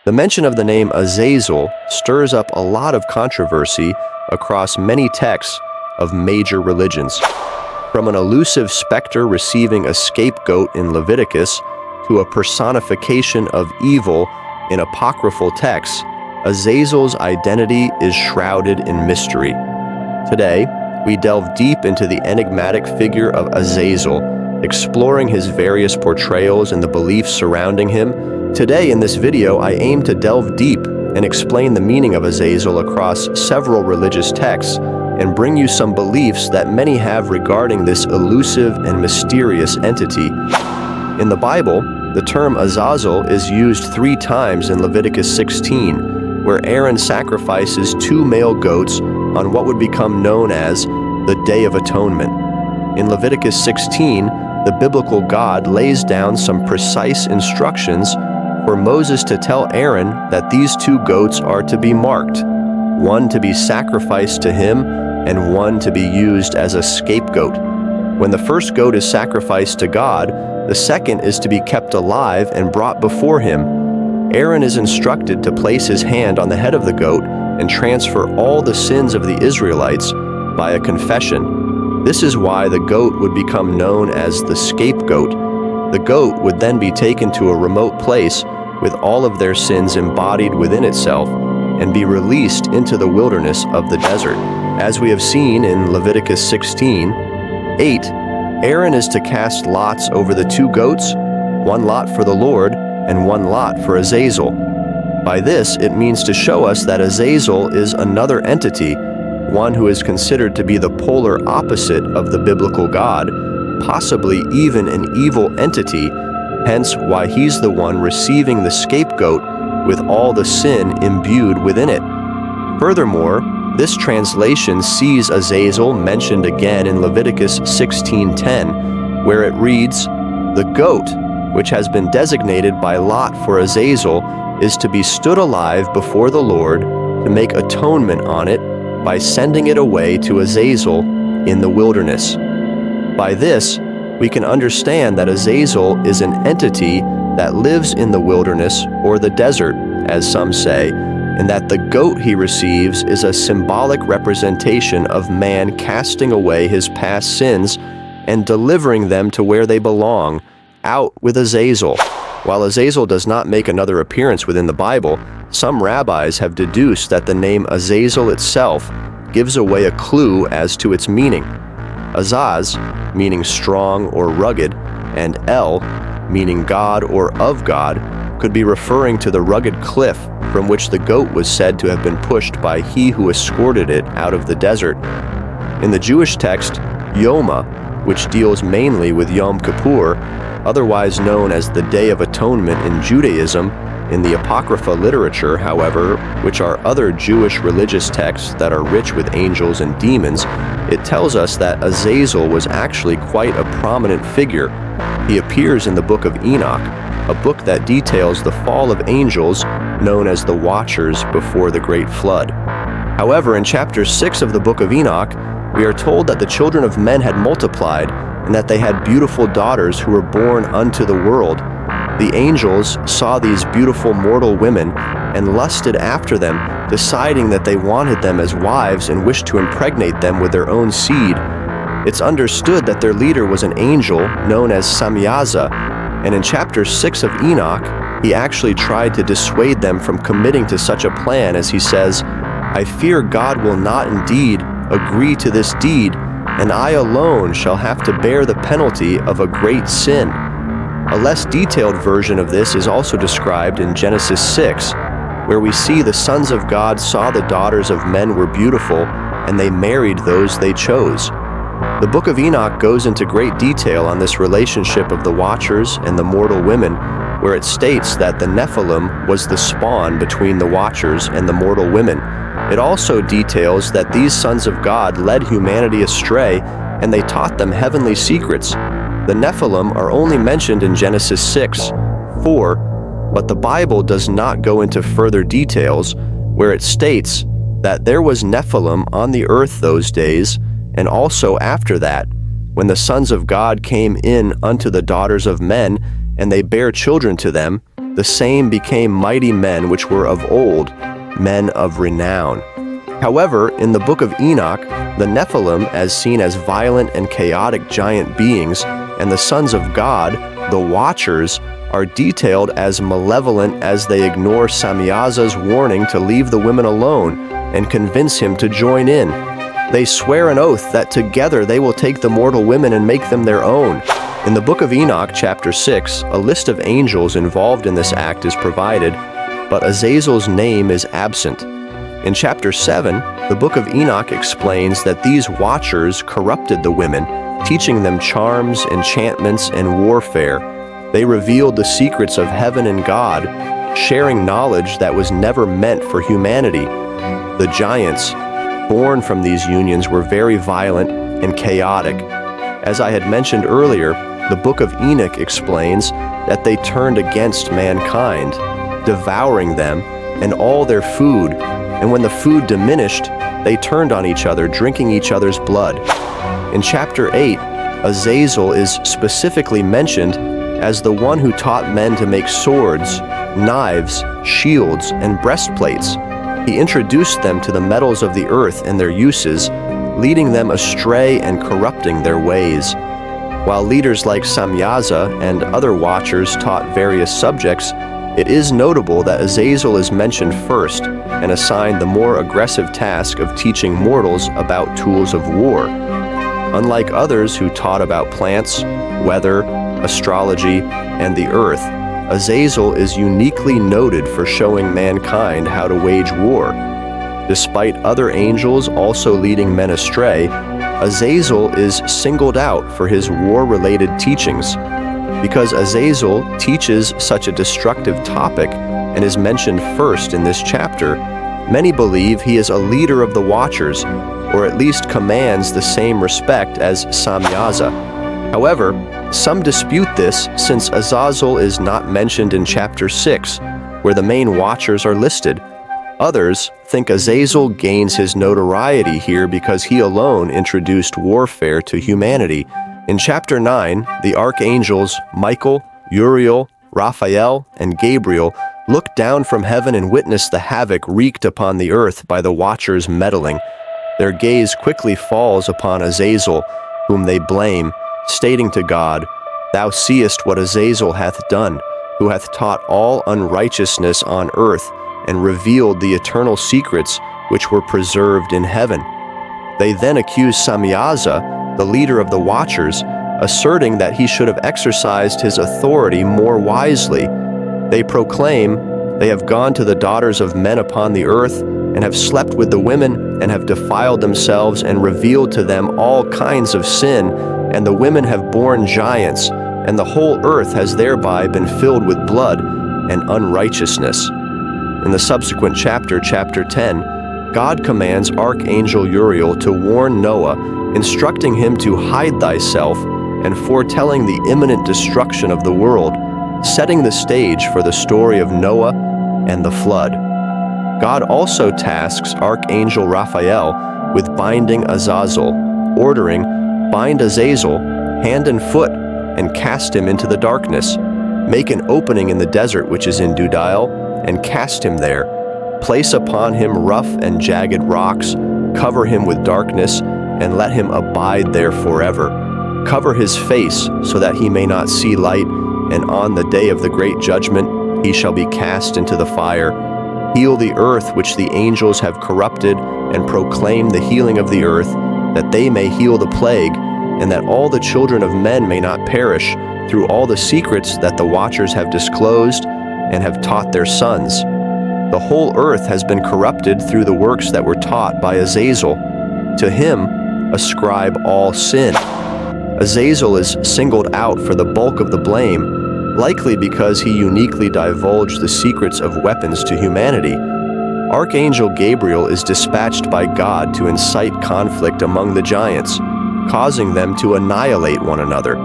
The mention of the name Azazel stirs up a lot of controversy across many texts of major religions. From an elusive specter receiving a scapegoat in Leviticus to a personification of evil in apocryphal texts, Azazel's identity is shrouded in mystery. Today, we delve deep into the enigmatic figure of Azazel, exploring his various portrayals and the beliefs surrounding him. Today in this video, I aim to delve deep and explain the meaning of Azazel across several religious texts and bring you some beliefs that many have regarding this elusive and mysterious entity. In the Bible, the term Azazel is used 3 times in Leviticus 16, where Aaron sacrifices 2 male goats on what would become known as the Day of Atonement. In Leviticus 16, the biblical God lays down some precise instructions for Moses to tell Aaron that these 2 goats are to be marked, one to be sacrificed to him and one to be used as a scapegoat. When the first goat is sacrificed to God, the second is to be kept alive and brought before him. Aaron is instructed to place his hand on the head of the goat and transfer all the sins of the Israelites by a confession. This is why the goat would become known as the scapegoat. The goat would then be taken to a remote place with all of their sins embodied within itself and be released into the wilderness of the desert. As we have seen in Leviticus 16:8, Aaron is to cast lots over the 2 goats, 1 lot for the Lord and 1 lot for Azazel. By this, it means to show us that Azazel is another entity, one who is considered to be the polar opposite of the biblical God, possibly even an evil entity, hence why he's the one receiving the scapegoat with all the sin imbued within it. Furthermore, this translation sees Azazel mentioned again in Leviticus 16:10, where it reads, "The goat, which has been designated by lot for Azazel, is to be stood alive before the Lord to make atonement on it by sending it away to Azazel in the wilderness." By this, we can understand that Azazel is an entity that lives in the wilderness or the desert, as some say, and that the goat he receives is a symbolic representation of man casting away his past sins and delivering them to where they belong, out with Azazel. While Azazel does not make another appearance within the Bible, some rabbis have deduced that the name Azazel itself gives away a clue as to its meaning. Azaz, meaning strong or rugged, and El, meaning God or of God, could be referring to the rugged cliff from which the goat was said to have been pushed by he who escorted it out of the desert. In the Jewish text, Yoma, which deals mainly with Yom Kippur, otherwise known as the Day of Atonement in Judaism, in the Apocrypha literature, however, which are other Jewish religious texts that are rich with angels and demons, it tells us that Azazel was actually quite a prominent figure. He appears in the book of Enoch, a book that details the fall of angels known as the Watchers before the Great Flood. However, in chapter 6 of the book of Enoch, we are told that the children of men had multiplied and that they had beautiful daughters who were born unto the world. The angels saw these beautiful mortal women and lusted after them, deciding that they wanted them as wives and wished to impregnate them with their own seed. It's understood that their leader was an angel known as Samyaza, and in chapter 6 of Enoch, he actually tried to dissuade them from committing to such a plan, as he says, "I fear God will not indeed agree to this deed, and I alone shall have to bear the penalty of a great sin." A less detailed version of this is also described in Genesis 6, where we see the sons of God saw the daughters of men were beautiful, and they married those they chose. The book of Enoch goes into great detail on this relationship of the Watchers and the mortal women, where it states that the Nephilim was the spawn between the Watchers and the mortal women. It also details that these sons of God led humanity astray, and they taught them heavenly secrets. The Nephilim are only mentioned in Genesis 6:4, but the Bible does not go into further details, where it states that there was Nephilim on the earth those days, and also after that, when the sons of God came in unto the daughters of men, and they bare children to them, the same became mighty men which were of old, men of renown. However, in the book of Enoch, the Nephilim, as seen as violent and chaotic giant beings, and the sons of God, the Watchers, are detailed as malevolent as they ignore Samyaza's warning to leave the women alone and convince him to join in. They swear an oath that together they will take the mortal women and make them their own. In the book of Enoch, chapter 6, a list of angels involved in this act is provided, but Azazel's name is absent. In chapter 7, the book of Enoch explains that these Watchers corrupted the women, teaching them charms, enchantments, and warfare. They revealed the secrets of heaven and God, sharing knowledge that was never meant for humanity. The giants, born from these unions, were very violent and chaotic. As I had mentioned earlier, the book of Enoch explains that they turned against mankind, devouring them and all their food, and when the food diminished, they turned on each other, drinking each other's blood. In chapter 8, Azazel is specifically mentioned as the one who taught men to make swords, knives, shields, and breastplates. He introduced them to the metals of the earth and their uses, leading them astray and corrupting their ways. While leaders like Samyaza and other Watchers taught various subjects, it is notable that Azazel is mentioned first and assigned the more aggressive task of teaching mortals about tools of war. Unlike others who taught about plants, weather, astrology, and the earth, Azazel is uniquely noted for showing mankind how to wage war. Despite other angels also leading men astray, Azazel is singled out for his war-related teachings. Because Azazel teaches such a destructive topic and is mentioned first in this chapter, many believe he is a leader of the Watchers, or at least commands the same respect as Samyaza. However, some dispute this since Azazel is not mentioned in chapter 6, where the main Watchers are listed. Others think Azazel gains his notoriety here because he alone introduced warfare to humanity. In chapter 9, the archangels Michael, Uriel, Raphael, and Gabriel look down from heaven and witness the havoc wreaked upon the earth by the Watchers' meddling. Their gaze quickly falls upon Azazel, whom they blame, stating to God, "Thou seest what Azazel hath done, who hath taught all unrighteousness on earth, and revealed the eternal secrets which were preserved in heaven." They then accuse Samyaza, the leader of the Watchers, asserting that he should have exercised his authority more wisely. They proclaim, "They have gone to the daughters of men upon the earth, and have slept with the women, and have defiled themselves, and revealed to them all kinds of sin, and the women have borne giants, and the whole earth has thereby been filled with blood and unrighteousness." In the subsequent chapter, chapter 10, God commands Archangel Uriel to warn Noah, instructing him to hide thyself and foretelling the imminent destruction of the world, setting the stage for the story of Noah and the flood. God also tasks Archangel Raphael with binding Azazel, ordering, "Bind Azazel, hand and foot, and cast him into the darkness. Make an opening in the desert which is in Dudail, and cast him there. Place upon him rough and jagged rocks, cover him with darkness, and let him abide there forever. Cover his face, so that he may not see light, and on the day of the great judgment he shall be cast into the fire. Heal the earth which the angels have corrupted, and proclaim the healing of the earth, that they may heal the plague, and that all the children of men may not perish, through all the secrets that the Watchers have disclosed and have taught their sons. The whole earth has been corrupted through the works that were taught by Azazel. To him ascribe all sin." Azazel is singled out for the bulk of the blame, likely because he uniquely divulged the secrets of weapons to humanity. Archangel Gabriel is dispatched by God to incite conflict among the giants, causing them to annihilate one another.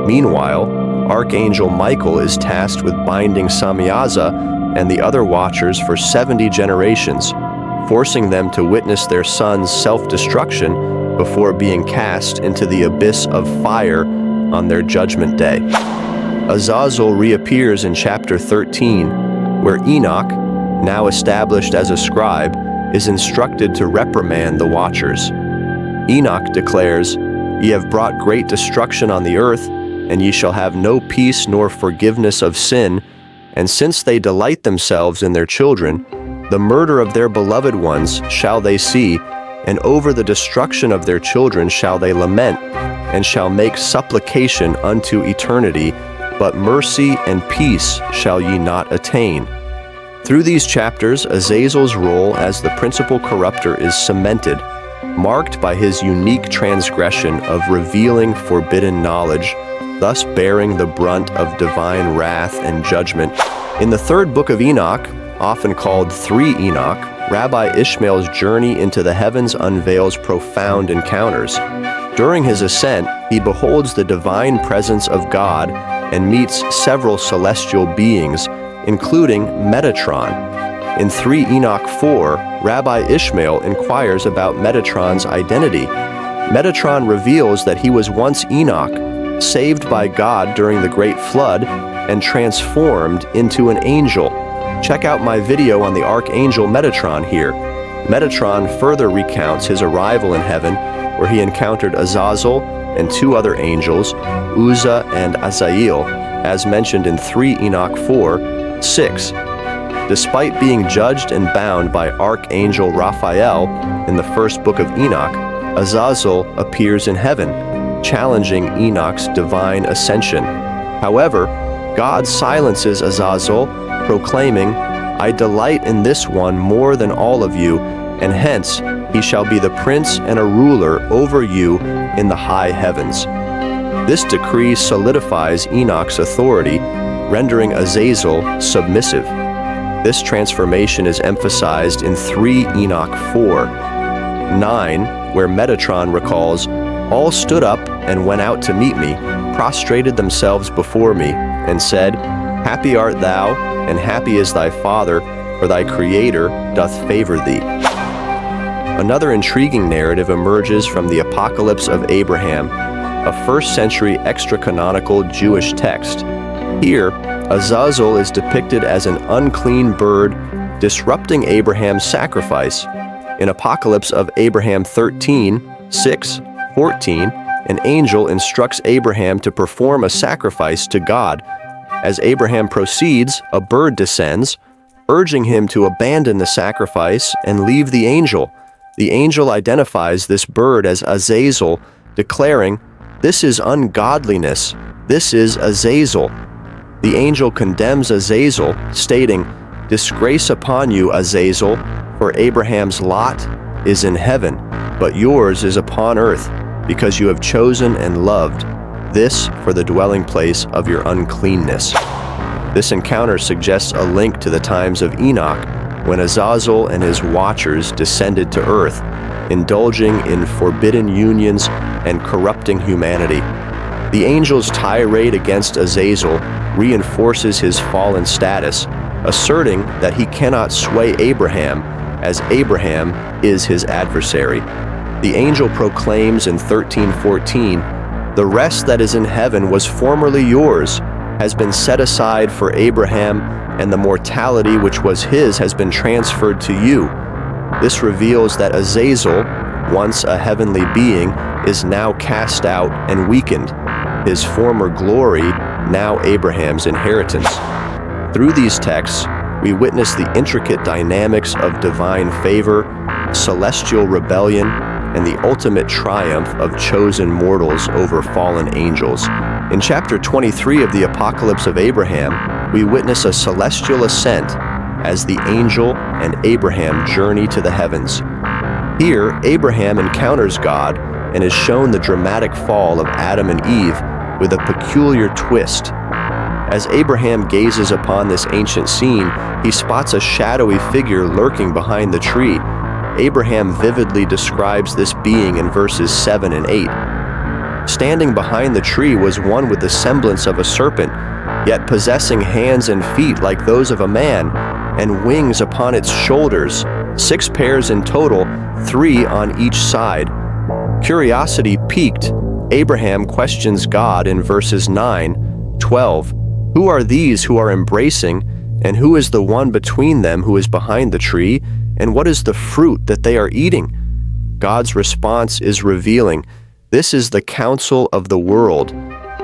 Meanwhile, Archangel Michael is tasked with binding Samyaza and the other Watchers for 70 generations, forcing them to witness their sons' self-destruction before being cast into the abyss of fire on their judgment day. Azazel reappears in chapter 13, where Enoch, now established as a scribe, is instructed to reprimand the watchers. Enoch declares, "Ye have brought great destruction on the earth, and ye shall have no peace nor forgiveness of sin, and since they delight themselves in their children, the murder of their beloved ones shall they see, and over the destruction of their children shall they lament, and shall make supplication unto eternity, but mercy and peace shall ye not attain." Through these chapters, Azazel's role as the principal corrupter is cemented, marked by his unique transgression of revealing forbidden knowledge, thus bearing the brunt of divine wrath and judgment. In the third book of Enoch, often called 3 Enoch, Rabbi Ishmael's journey into the heavens unveils profound encounters. During his ascent, he beholds the divine presence of God and meets several celestial beings, including Metatron. In 3 Enoch 4, Rabbi Ishmael inquires about Metatron's identity. Metatron reveals that he was once Enoch, saved by God during the Great Flood, and transformed into an angel. Check out my video on the Archangel Metatron here. Metatron further recounts his arrival in heaven, where he encountered Azazel and 2 other angels, Uzzah and Azazel, as mentioned in 3 Enoch 4:6. Despite being judged and bound by Archangel Raphael in the first book of Enoch, Azazel appears in heaven, challenging Enoch's divine ascension. However, God silences Azazel, proclaiming, "I delight in this one more than all of you, and hence he shall be the prince and a ruler over you in the high heavens." This decree solidifies Enoch's authority, rendering Azazel submissive. This transformation is emphasized in 3 Enoch 4:9, where Metatron recalls, "All stood up and went out to meet me, prostrated themselves before me, and said, Happy art thou, and happy is thy Father, for thy Creator doth favor thee." Another intriguing narrative emerges from the Apocalypse of Abraham, a 1st century extra-canonical Jewish text. Here, Azazel is depicted as an unclean bird disrupting Abraham's sacrifice. In Apocalypse of Abraham 13:6-14, an angel instructs Abraham to perform a sacrifice to God. As Abraham proceeds, a bird descends, urging him to abandon the sacrifice and leave the angel. The angel identifies this bird as Azazel, declaring, "This is ungodliness. This is Azazel." The angel condemns Azazel, stating, "Disgrace upon you, Azazel, for Abraham's lot is in heaven, but yours is upon earth, because you have chosen and loved this for the dwelling place of your uncleanness." This encounter suggests a link to the times of Enoch, when Azazel and his watchers descended to earth, indulging in forbidden unions and corrupting humanity. The angel's tirade against Azazel reinforces his fallen status, asserting that he cannot sway Abraham, as Abraham is his adversary. The angel proclaims in 13:14, "The rest that is in heaven was formerly yours, has been set aside for Abraham, and the mortality which was his has been transferred to you." This reveals that Azazel, once a heavenly being, is now cast out and weakened, his former glory now Abraham's inheritance. Through these texts, we witness the intricate dynamics of divine favor, celestial rebellion, and the ultimate triumph of chosen mortals over fallen angels. In chapter 23 of the Apocalypse of Abraham, we witness a celestial ascent as the angel and Abraham journey to the heavens. Here, Abraham encounters God and is shown the dramatic fall of Adam and Eve with a peculiar twist. As Abraham gazes upon this ancient scene, he spots a shadowy figure lurking behind the tree. Abraham vividly describes this being in verses 7 and 8. Standing behind the tree was one with the semblance of a serpent, yet possessing hands and feet like those of a man, and wings upon its shoulders, 6 pairs in total, 3 on each side. Curiosity piqued, Abraham questions God in verses 9, 12, Who are these who are embracing, and who is the one between them who is behind the tree, and what is the fruit that they are eating? God's response is revealing. This is the counsel of the world.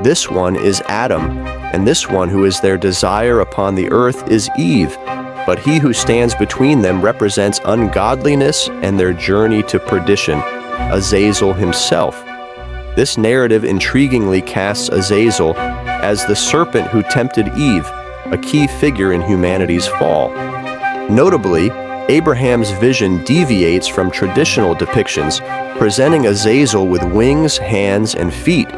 This one is Adam, and this one who is their desire upon the earth is Eve. But he who stands between them represents ungodliness and their journey to perdition, Azazel himself. This narrative intriguingly casts Azazel as the serpent who tempted Eve, a key figure in humanity's fall. Notably, Abraham's vision deviates from traditional depictions, presenting Azazel with wings, hands, and feet,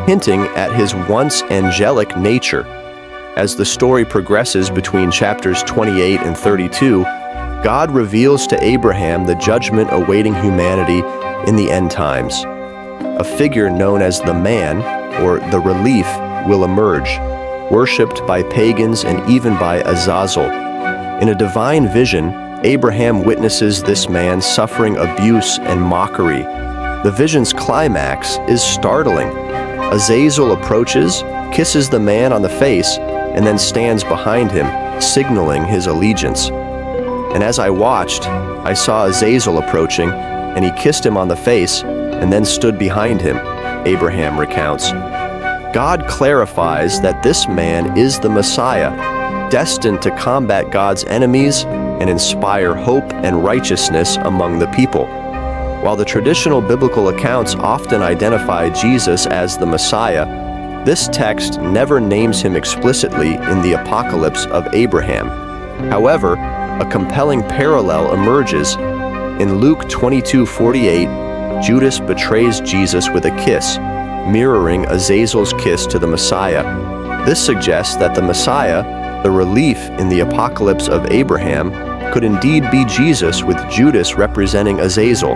hinting at his once angelic nature. As the story progresses between chapters 28 and 32, God reveals to Abraham the judgment awaiting humanity in the end times. A figure known as the Man, or the Relief, will emerge, worshipped by pagans and even by Azazel. In a divine vision, Abraham witnesses this man suffering abuse and mockery. The vision's climax is startling. Azazel approaches, kisses the man on the face, and then stands behind him, signaling his allegiance. And as I watched, I saw Azazel approaching, and he kissed him on the face, and then stood behind him, Abraham recounts. God clarifies that this man is the Messiah, destined to combat God's enemies and inspire hope and righteousness among the people. While the traditional biblical accounts often identify Jesus as the Messiah, this text never names him explicitly in the Apocalypse of Abraham. However, a compelling parallel emerges. In Luke 22:48, Judas betrays Jesus with a kiss, mirroring Azazel's kiss to the Messiah. This suggests that the Messiah, the Relief in the Apocalypse of Abraham, could indeed be Jesus, with Judas representing Azazel.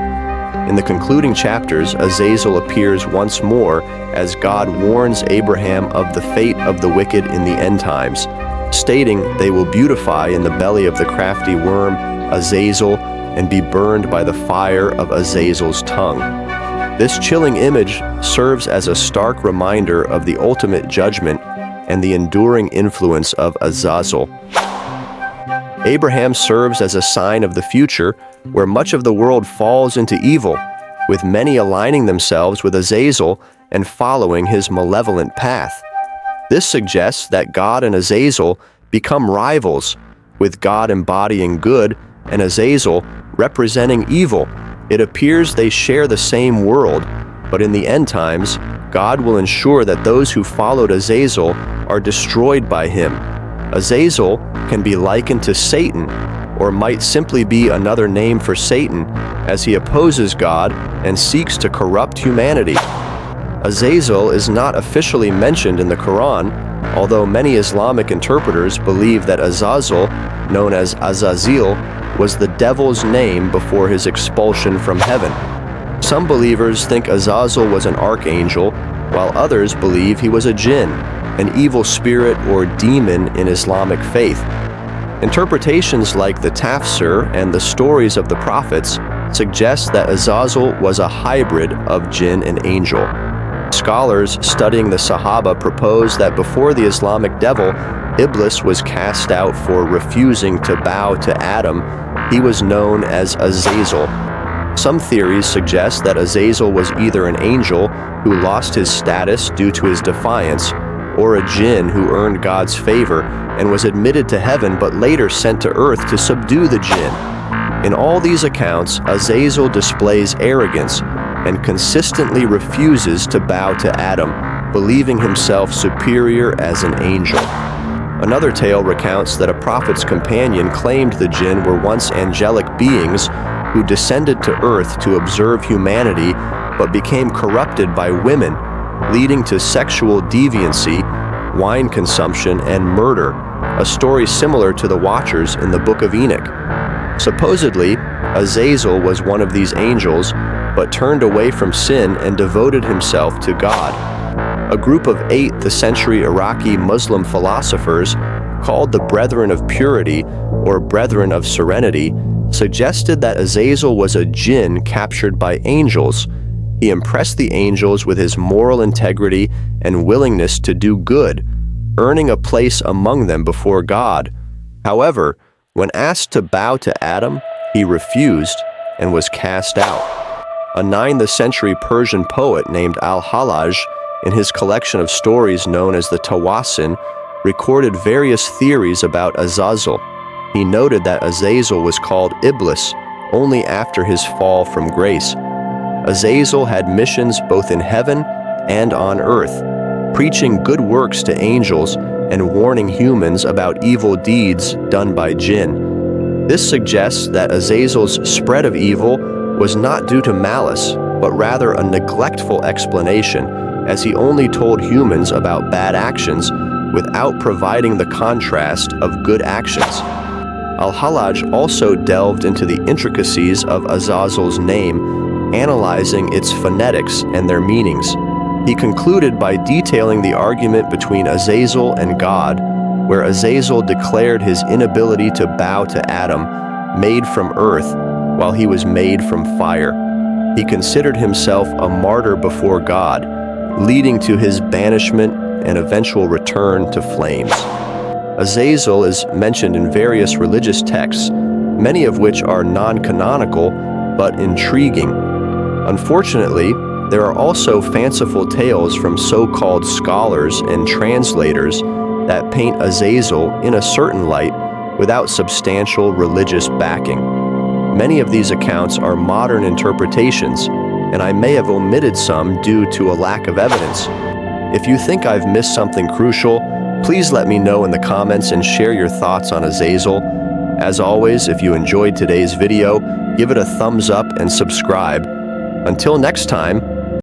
In the concluding chapters, Azazel appears once more as God warns Abraham of the fate of the wicked in the end times, stating they will beautify in the belly of the crafty worm, Azazel, and be burned by the fire of Azazel's tongue. This chilling image serves as a stark reminder of the ultimate judgment and the enduring influence of Azazel. Abraham serves as a sign of the future, where much of the world falls into evil, with many aligning themselves with Azazel and following his malevolent path. This suggests that God and Azazel become rivals, with God embodying good and Azazel representing evil. It appears they share the same world, but in the end times, God will ensure that those who followed Azazel are destroyed by him. Azazel can be likened to Satan, or might simply be another name for Satan, as he opposes God and seeks to corrupt humanity. Azazel is not officially mentioned in the Quran, although many Islamic interpreters believe that Azazel, known as Azazel, was the devil's name before his expulsion from heaven. Some believers think Azazel was an archangel, while others believe he was a jinn, an evil spirit or demon in Islamic faith. Interpretations like the Tafsir and the stories of the prophets suggest that Azazel was a hybrid of jinn and angel. Scholars studying the Sahaba propose that before the Islamic devil, Iblis was cast out for refusing to bow to Adam, he was known as Azazel. Some theories suggest that Azazel was either an angel who lost his status due to his defiance, or a jinn who earned God's favor and was admitted to heaven but later sent to earth to subdue the jinn. In all these accounts, Azazel displays arrogance and consistently refuses to bow to Adam, believing himself superior as an angel. Another tale recounts that a prophet's companion claimed the jinn were once angelic beings who descended to earth to observe humanity but became corrupted by women, leading to sexual deviancy, wine consumption, and murder, a story similar to the Watchers in the Book of Enoch. Supposedly, Azazel was one of these angels, but turned away from sin and devoted himself to God. A group of 8th century Iraqi Muslim philosophers, called the Brethren of Purity or Brethren of Serenity, suggested that Azazel was a jinn captured by angels. He impressed the angels with his moral integrity and willingness to do good, earning a place among them before God. However, when asked to bow to Adam, he refused and was cast out. A 9th century Persian poet named Al-Hallaj, in his collection of stories known as the Tawasin, recorded various theories about Azazel. He noted that Azazel was called Iblis only after his fall from grace. Azazel had missions both in heaven and on earth, preaching good works to angels and warning humans about evil deeds done by jinn. This suggests that Azazel's spread of evil was not due to malice, but rather a neglectful explanation, as he only told humans about bad actions without providing the contrast of good actions. Al-Hallaj also delved into the intricacies of Azazel's name, analyzing its phonetics and their meanings. He concluded by detailing the argument between Azazel and God, where Azazel declared his inability to bow to Adam, made from earth, while he was made from fire. He considered himself a martyr before God, leading to his banishment and eventual return to flames. Azazel is mentioned in various religious texts, many of which are non-canonical but intriguing. Unfortunately, there are also fanciful tales from so-called scholars and translators that paint Azazel in a certain light without substantial religious backing. Many of these accounts are modern interpretations, and I may have omitted some due to a lack of evidence. If you think I've missed something crucial, please let me know in the comments and share your thoughts on Azazel. As always, if you enjoyed today's video, give it a thumbs up and subscribe. Until next time,